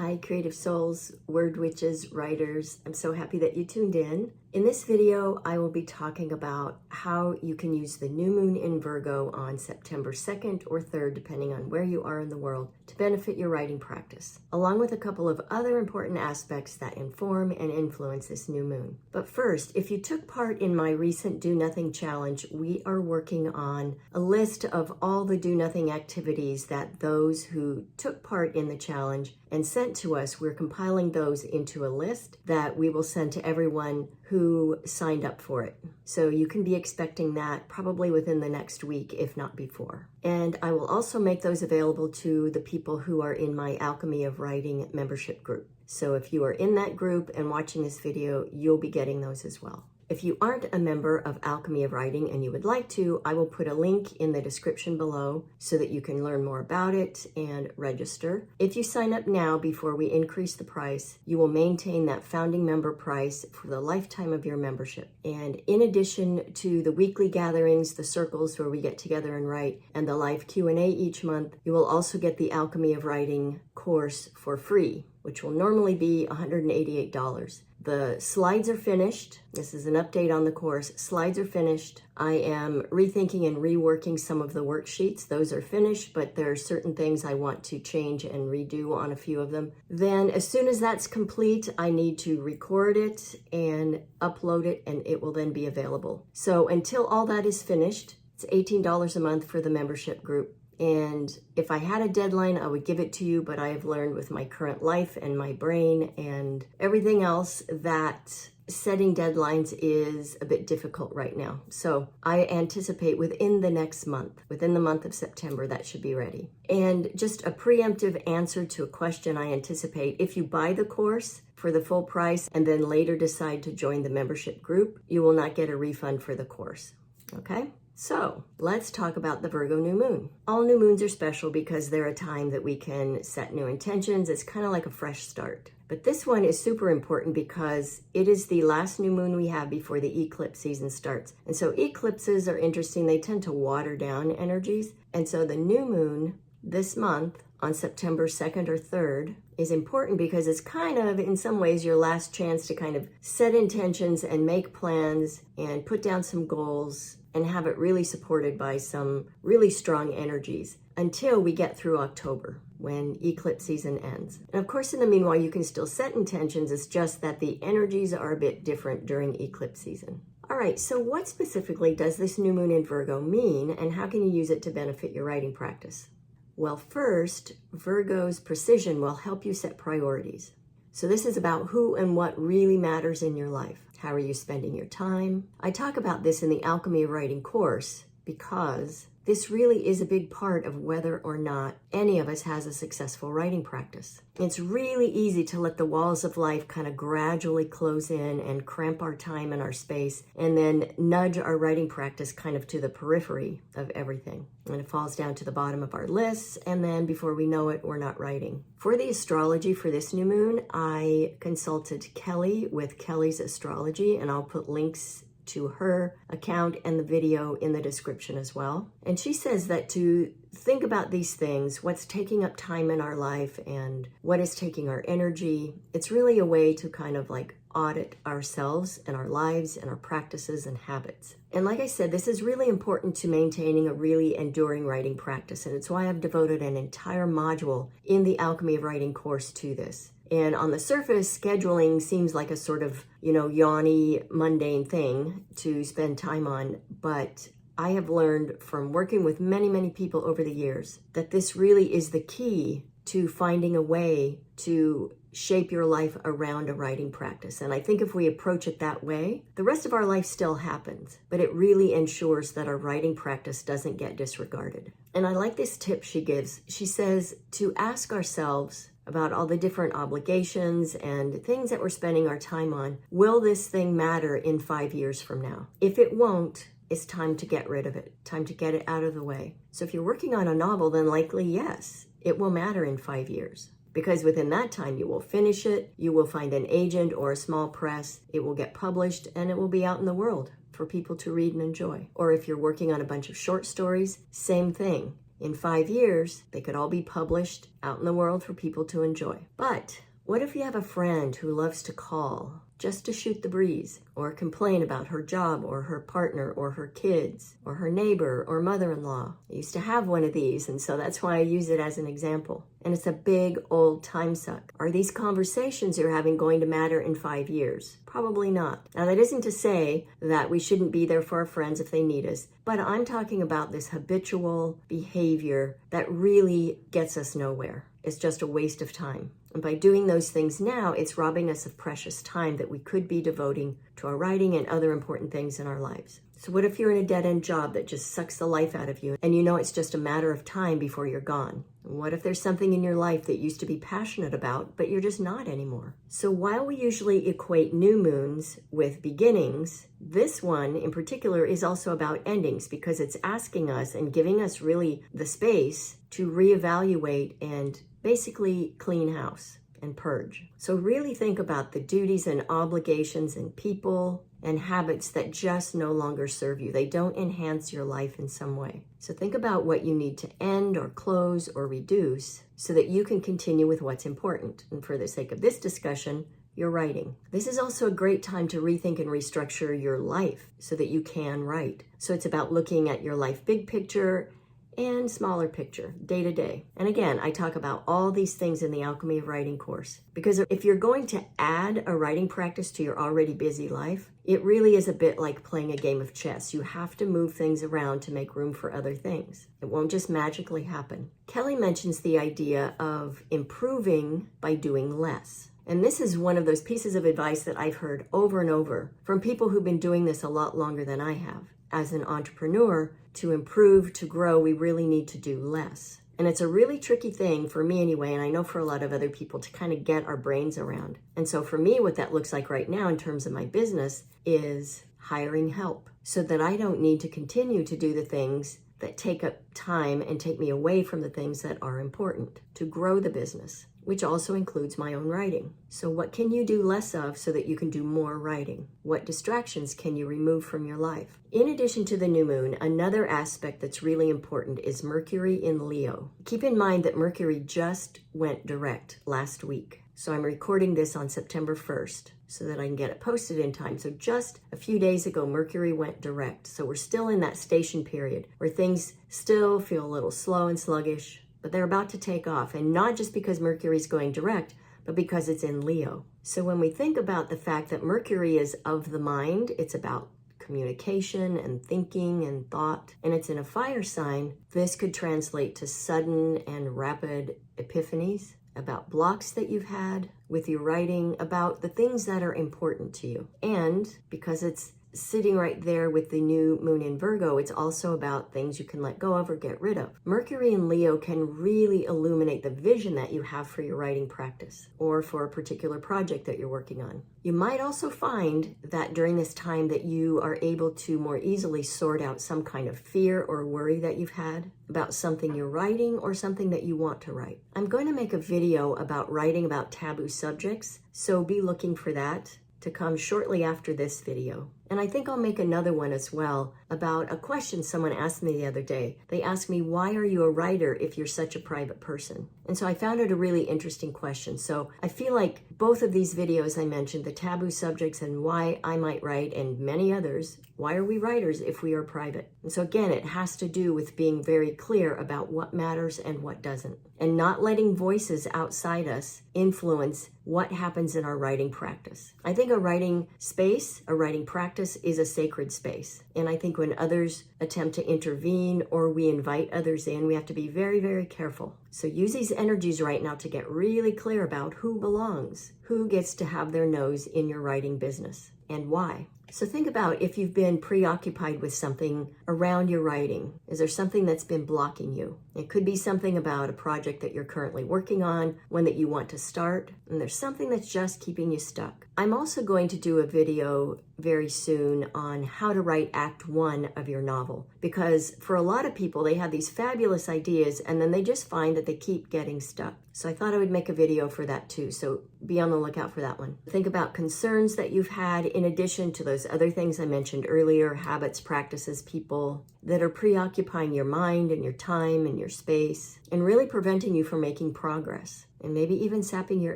Hi, creative souls, word witches, writers. I'm so happy that you tuned in. In this video, I will be talking about how you can use the new moon in Virgo on September 2nd or 3rd, depending on where you are in the world, to benefit your writing practice, along with a couple of other important aspects that inform and influence this new moon. But first, if you took part in my recent Do Nothing challenge, we are working on a list of all the do nothing activities that those who took part in the challenge and sent to us. We're compiling those into a list that we will send to everyone who signed up for it. So you can be expecting that probably within the next week, if not before. And I will also make those available to the people who are in my Alchemy of Writing membership group. So if you are in that group and watching this video, you'll be getting those as well. If you aren't a member of Alchemy of Writing and you would like to, I will put a link in the description below so that you can learn more about it and register. If you sign up now before we increase the price, you will maintain that founding member price for the lifetime of your membership. And in addition to the weekly gatherings, the circles where we get together and write, and the live Q&A each month, you will also get the Alchemy of Writing course for free, which will normally be $188. The slides are finished. This is an update on the course. Slides are finished. I am rethinking and reworking some of the worksheets. Those are finished, but there are certain things I want to change and redo on a few of them. Then as soon as that's complete, I need to record it and upload it, and it will then be available. So until all that is finished, it's $18 a month for the membership group. And if I had a deadline, I would give it to you, but I have learned with my current life and my brain and everything else that setting deadlines is a bit difficult right now. So I anticipate within the next month, within the month of September, that should be ready. And just a preemptive answer to a question I anticipate, if you buy the course for the full price and then later decide to join the membership group, you will not get a refund for the course, okay? So let's talk about the Virgo new moon. All new moons are special because they're a time that we can set new intentions. It's kind of like a fresh start. But this one is super important because it is the last new moon we have before the eclipse season starts. And so eclipses are interesting. They tend to water down energies. And so the new moon this month on September 2nd or 3rd is important because it's kind of, in some ways, your last chance to kind of set intentions and make plans and put down some goals and have it really supported by some really strong energies until we get through October when eclipse season ends. And of course, in the meanwhile, you can still set intentions. It's just that the energies are a bit different during eclipse season. All right, so what specifically does this new moon in Virgo mean, and how can you use it to benefit your writing practice? Well, first, Virgo's precision will help you set priorities. So this is about who and what really matters in your life. How are you spending your time? I talk about this in the Alchemy of Writing course because this really is a big part of whether or not any of us has a successful writing practice. It's really easy to let the walls of life kind of gradually close in and cramp our time and our space, and then nudge our writing practice kind of to the periphery of everything. And it falls down to the bottom of our lists, and then before we know it, we're not writing. For the astrology for this new moon, I consulted Kelly with Kelly's Astrology, and I'll put links to her account and the video in the description as well. And she says that to think about these things, what's taking up time in our life and what is taking our energy, it's really a way to kind of like audit ourselves and our lives and our practices and habits. And like I said, this is really important to maintaining a really enduring writing practice. And it's why I've devoted an entire module in the Alchemy of Writing course to this. And on the surface, scheduling seems like a sort of, yawny, mundane thing to spend time on. But I have learned from working with many, many people over the years that this really is the key to finding a way to shape your life around a writing practice. And I think if we approach it that way, the rest of our life still happens, but it really ensures that our writing practice doesn't get disregarded. And I like this tip she gives. She says to ask ourselves about all the different obligations and things that we're spending our time on. Will this thing matter in 5 years from now? If it won't, it's time to get rid of it, time to get it out of the way. So if you're working on a novel, then likely, yes, it will matter in 5 years. Because within that time, you will finish it, you will find an agent or a small press, it will get published, and it will be out in the world for people to read and enjoy. Or if you're working on a bunch of short stories, same thing. In 5 years, they could all be published out in the world for people to enjoy. But what if you have a friend who loves to call just to shoot the breeze, or complain about her job or her partner or her kids or her neighbor or mother-in-law? I used to have one of these, and so that's why I use it as an example. And it's a big old time suck. Are these conversations you're having going to matter in 5 years? Probably not. Now, that isn't to say that we shouldn't be there for our friends if they need us, but I'm talking about this habitual behavior that really gets us nowhere. It's just a waste of time. And by doing those things now, it's robbing us of precious time that we could be devoting to our writing and other important things in our lives. So what if you're in a dead-end job that just sucks the life out of you and you know it's just a matter of time before you're gone? What if there's something in your life that you used to be passionate about, but you're just not anymore? So while we usually equate new moons with beginnings, this one in particular is also about endings, because it's asking us and giving us really the space to reevaluate and basically clean house and purge. So really think about the duties and obligations and people and habits that just no longer serve you. They don't enhance your life in some way. So think about what you need to end or close or reduce so that you can continue with what's important. And for the sake of this discussion, your writing. This is also a great time to rethink and restructure your life so that you can write. So it's about looking at your life big picture and smaller picture, day to day. And again, I talk about all these things in the Alchemy of Writing course, because if you're going to add a writing practice to your already busy life, it really is a bit like playing a game of chess. You have to move things around to make room for other things. It won't just magically happen. Kelly mentions the idea of improving by doing less. And this is one of those pieces of advice that I've heard over and over from people who've been doing this a lot longer than I have. As an entrepreneur, to improve, to grow, we really need to do less. And it's a really tricky thing for me anyway, and I know for a lot of other people, to kind of get our brains around. And so for me, what that looks like right now in terms of my business is hiring help so that I don't need to continue to do the things that take up time and take me away from the things that are important to grow the business, which also includes my own writing. So what can you do less of so that you can do more writing? What distractions can you remove from your life? In addition to the new moon, another aspect that's really important is Mercury in Leo. Keep in mind that Mercury just went direct last week. So I'm recording this on September 1st so that I can get it posted in time. So just a few days ago, Mercury went direct. So we're still in that station period where things still feel a little slow and sluggish, but they're about to take off. And not just because Mercury's going direct, but because it's in Leo. So when we think about the fact that Mercury is of the mind, it's about communication and thinking and thought, and it's in a fire sign, this could translate to sudden and rapid epiphanies about blocks that you've had with your writing, about the things that are important to you. And because it's sitting right there with the new moon in Virgo, it's also about things you can let go of or get rid of. Mercury in Leo can really illuminate the vision that you have for your writing practice or for a particular project that you're working on. You might also find that during this time that you are able to more easily sort out some kind of fear or worry that you've had about something you're writing or something that you want to write. I'm going to make a video about writing about taboo subjects, so be looking for that to come shortly after this video. And I think I'll make another one as well about a question someone asked me the other day. They asked me, why are you a writer if you're such a private person? And so I found it a really interesting question. So I feel like both of these videos I mentioned, the taboo subjects and why I might write, and many others, why are we writers if we are private? And so again, it has to do with being very clear about what matters and what doesn't, and not letting voices outside us influence what happens in our writing practice. I think a writing space, a writing practice is a sacred space. And I think when others attempt to intervene or we invite others in, we have to be very, very careful. So use these energies right now to get really clear about who belongs, who gets to have their nose in your writing business, and why. So think about if you've been preoccupied with something around your writing. Is there something that's been blocking you? It could be something about a project that you're currently working on, one that you want to start, and there's something that's just keeping you stuck. I'm also going to do a video very soon on how to write Act 1 of your novel, because for a lot of people, they have these fabulous ideas and then they just find that they keep getting stuck. So I thought I would make a video for that too, so be on the lookout for that one. Think about concerns that you've had in addition to those other things I mentioned earlier, habits, practices, people that are preoccupying your mind and your time and your space and really preventing you from making progress and maybe even sapping your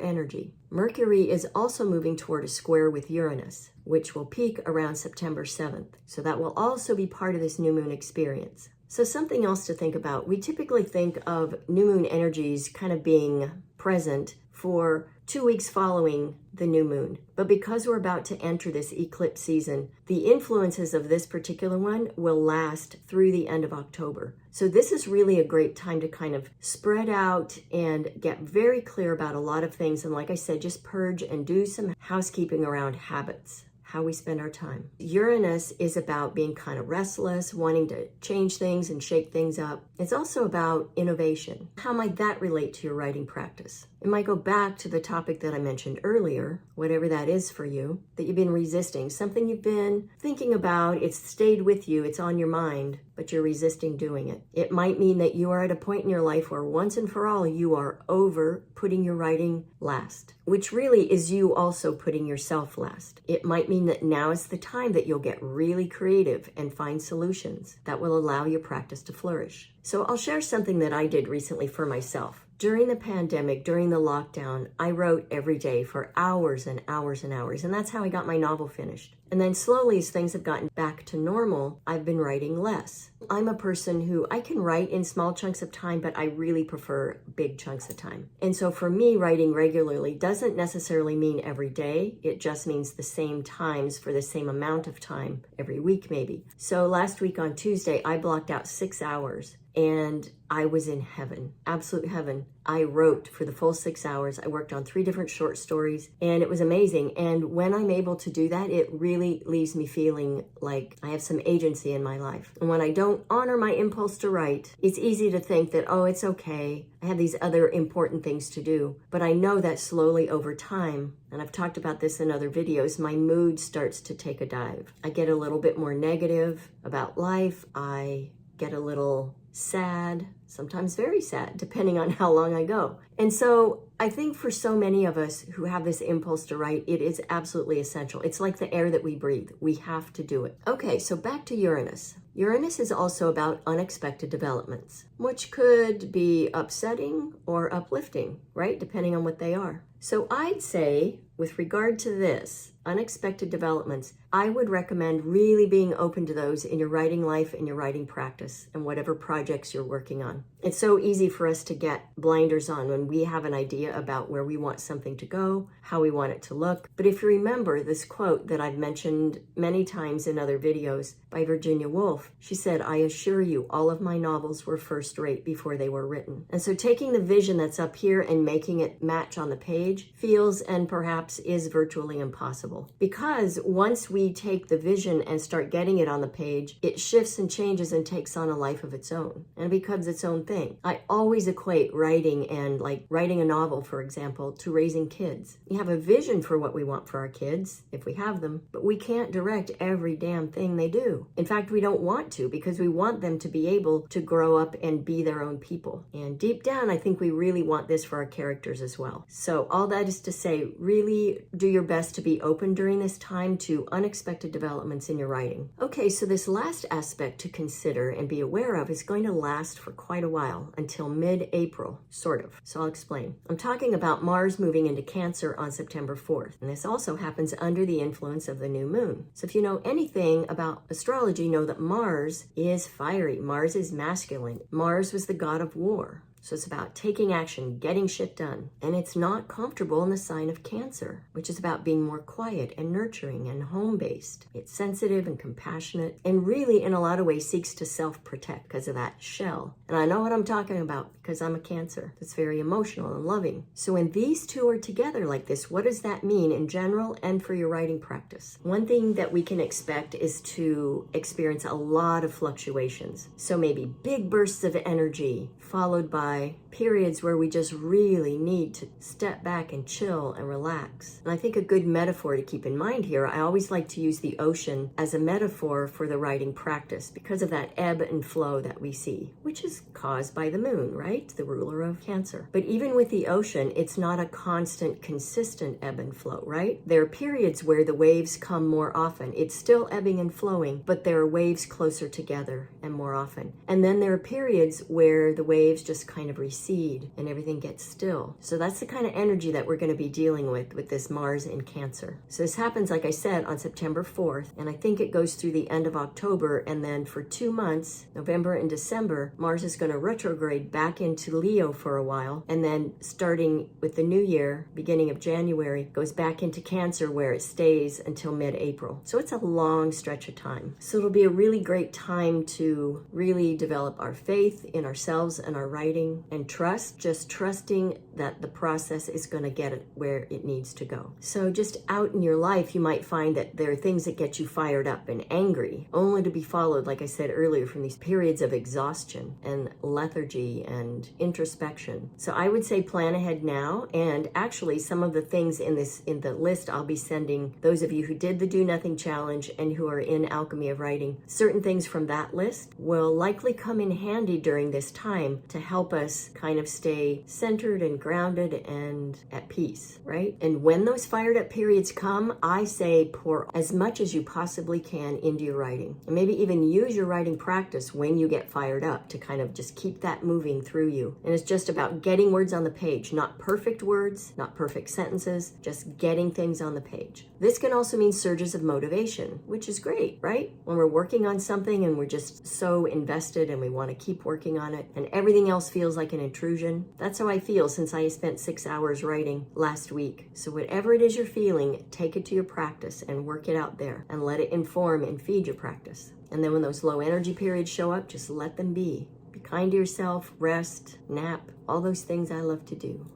energy. Mercury is also moving toward a square with Uranus, which will peak around September 7th. So that will also be part of this new moon experience. So something else to think about. We typically think of new moon energies kind of being present for 2 weeks following the new moon. But because we're about to enter this eclipse season, the influences of this particular one will last through the end of October. So this is really a great time to kind of spread out and get very clear about a lot of things. And like I said, just purge and do some housekeeping around habits, how we spend our time. Uranus is about being kind of restless, wanting to change things and shake things up. It's also about innovation. How might that relate to your writing practice? It might go back to the topic that I mentioned earlier, whatever that is for you, that you've been resisting, something you've been thinking about, it's stayed with you, it's on your mind, but you're resisting doing it. It might mean that you are at a point in your life where once and for all, you are over putting your writing last, which really is you also putting yourself last. It might mean that now is the time that you'll get really creative and find solutions that will allow your practice to flourish. So I'll share something that I did recently for myself. During the pandemic, during the lockdown, I wrote every day for hours and hours and hours, and that's how I got my novel finished. And then slowly, as things have gotten back to normal, I've been writing less. I'm a person who I can write in small chunks of time, but I really prefer big chunks of time. And so for me, writing regularly doesn't necessarily mean every day. It just means the same times for the same amount of time every week, maybe. So last week on Tuesday, I blocked out 6 hours. And I was in heaven, absolute heaven. I wrote for the full 6 hours. I worked on 3 different short stories and it was amazing. And when I'm able to do that, it really leaves me feeling like I have some agency in my life. And when I don't honor my impulse to write, it's easy to think that, oh, it's okay. I have these other important things to do. But I know that slowly over time, and I've talked about this in other videos, my mood starts to take a dive. I get a little bit more negative about life. I get a little sad, sometimes very sad, depending on how long I go. And so I think for so many of us who have this impulse to write, it is absolutely essential. It's like the air that we breathe. We have to do it. Okay, so back to Uranus. Uranus is also about unexpected developments, which could be upsetting or uplifting, right? Depending on what they are. So I'd say, with regard to this, unexpected developments, I would recommend really being open to those in your writing life and your writing practice and whatever projects you're working on. It's so easy for us to get blinders on when we have an idea about where we want something to go, how we want it to look. But if you remember this quote that I've mentioned many times in other videos by Virginia Woolf, she said, "I assure you, all of my novels were first rate before they were written." And so taking the vision that's up here and making it match on the page feels and perhaps is virtually impossible. Because once we take the vision and start getting it on the page, it shifts and changes and takes on a life of its own and becomes its own thing. I always equate writing and like writing a novel, for example, to raising kids. We have a vision for what we want for our kids, if we have them, but we can't direct every damn thing they do. In fact, we don't want to because we want them to be able to grow up and be their own people. And deep down, I think we really want this for our characters as well. So all that is to say, really do your best to be open during this time to unexpected developments in your writing. Okay, so this last aspect to consider and be aware of is going to last for quite a while, until mid-April, sort of. So I'll explain. I'm talking about Mars moving into Cancer on September 4th, and this also happens under the influence of the new moon. So if you know anything about astrology, know that Mars is fiery. Mars is masculine. Mars was the god of war. So it's about taking action, getting shit done. And it's not comfortable in the sign of Cancer, which is about being more quiet and nurturing and home-based. It's sensitive and compassionate and really in a lot of ways seeks to self-protect because of that shell. And I know what I'm talking about because I'm a Cancer. It's very emotional and loving. So when these two are together like this, what does that mean in general and for your writing practice? One thing that we can expect is to experience a lot of fluctuations. So maybe big bursts of energy followed by periods where we just really need to step back and chill and relax. And I think a good metaphor to keep in mind here, I always like to use the ocean as a metaphor for the writing practice because of that ebb and flow that we see, which is caused by the moon, right? right? The ruler of Cancer. But even with the ocean, it's not a constant, consistent ebb and flow, right? There are periods where the waves come more often. It's still ebbing and flowing, but there are waves closer together and more often. And then there are periods where the waves just kind of recede and everything gets still. So that's the kind of energy that we're going to be dealing with this Mars in Cancer. So this happens, like I said, on September 4th, and I think it goes through the end of October, and then for 2 months, November and December, Mars is going to retrograde back into Leo for a while, and then starting with the new year, beginning of January, goes back into Cancer where it stays until mid-April. So it's a long stretch of time. So it'll be a really great time to really develop our faith in ourselves and our writing, and trust, just trusting that the process is going to get it where it needs to go. So just out in your life, you might find that there are things that get you fired up and angry, only to be followed, like I said earlier, from these periods of exhaustion and lethargy and introspection. So I would say plan ahead now, and actually some of the things in the list I'll be sending those of you who did the Do Nothing Challenge and who are in Alchemy of Writing, certain things from that list will likely come in handy during this time to help us kind of stay centered and grounded and at peace, right? And when those fired up periods come, I say pour as much as you possibly can into your writing, and maybe even use your writing practice when you get fired up to kind of just keep that moving through you. And it's just about getting words on the page, not perfect words, not perfect sentences, just getting things on the page. This can also mean surges of motivation, which is great, right? When we're working on something and we're just so invested and we want to keep working on it and everything else feels like an intrusion. That's how I feel since I spent 6 hours writing last week. So whatever it is you're feeling, take it to your practice and work it out there and let it inform and feed your practice. And then when those low energy periods show up, just let them be. Be kind to yourself, rest, nap, all those things I love to do.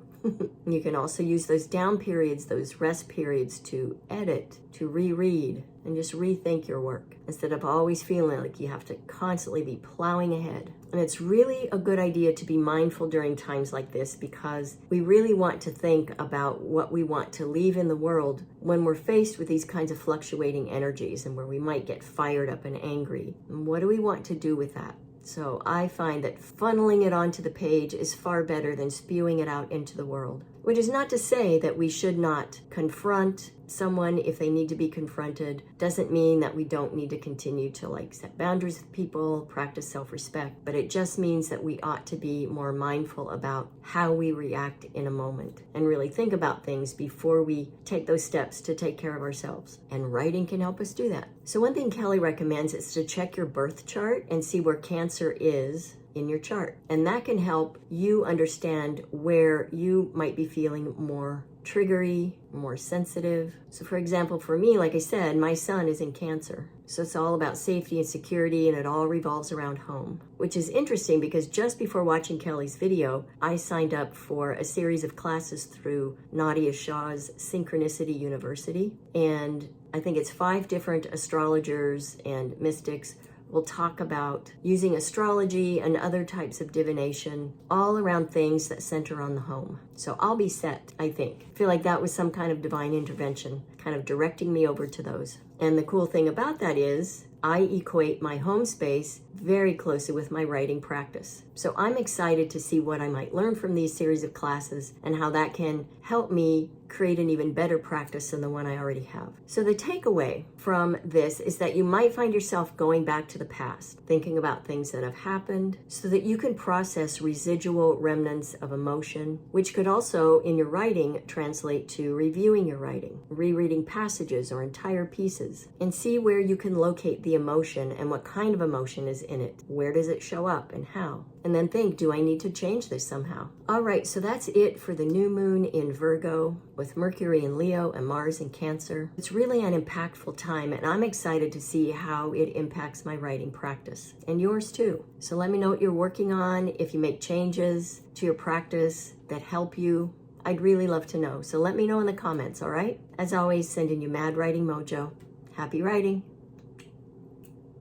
You can also use those down periods, those rest periods, to edit, to reread, and just rethink your work instead of always feeling like you have to constantly be plowing ahead. And it's really a good idea to be mindful during times like this, because we really want to think about what we want to leave in the world when we're faced with these kinds of fluctuating energies and where we might get fired up and angry. And what do we want to do with that? So I find that funneling it onto the page is far better than spewing it out into the world. Which is not to say that we should not confront someone if they need to be confronted. Doesn't mean that we don't need to continue to set boundaries with people, practice self-respect, but it just means that we ought to be more mindful about how we react in a moment and really think about things before we take those steps to take care of ourselves. And writing can help us do that. So one thing Kelly recommends is to check your birth chart and see where Cancer is in your chart. And that can help you understand where you might be feeling more triggery, more sensitive. So for example, for me, like I said, my sun is in Cancer. So it's all about safety and security, and it all revolves around home, which is interesting because just before watching Kelly's video, I signed up for a series of classes through Nadia Shah's Synchronicity University. And I think it's 5 different astrologers and mystics will talk about using astrology and other types of divination all around things that center on the home. So I'll be set, I think. I feel like that was some kind of divine intervention, kind of directing me over to those. And the cool thing about that is I equate my home space very closely with my writing practice. So I'm excited to see what I might learn from these series of classes and how that can help me create an even better practice than the one I already have. So the takeaway from this is that you might find yourself going back to the past, thinking about things that have happened so that you can process residual remnants of emotion, which could also, in your writing, translate to reviewing your writing, rereading passages or entire pieces, and see where you can locate the emotion and what kind of emotion is in it. Where does it show up and how? And then think, do I need to change this somehow? All right, so that's it for the new moon in Virgo with Mercury in Leo and Mars in Cancer. It's really an impactful time, and I'm excited to see how it impacts my writing practice and yours too. So let me know what you're working on, if you make changes to your practice that help you. I'd really love to know. So let me know in the comments, all right? As always, sending you mad writing mojo. Happy writing.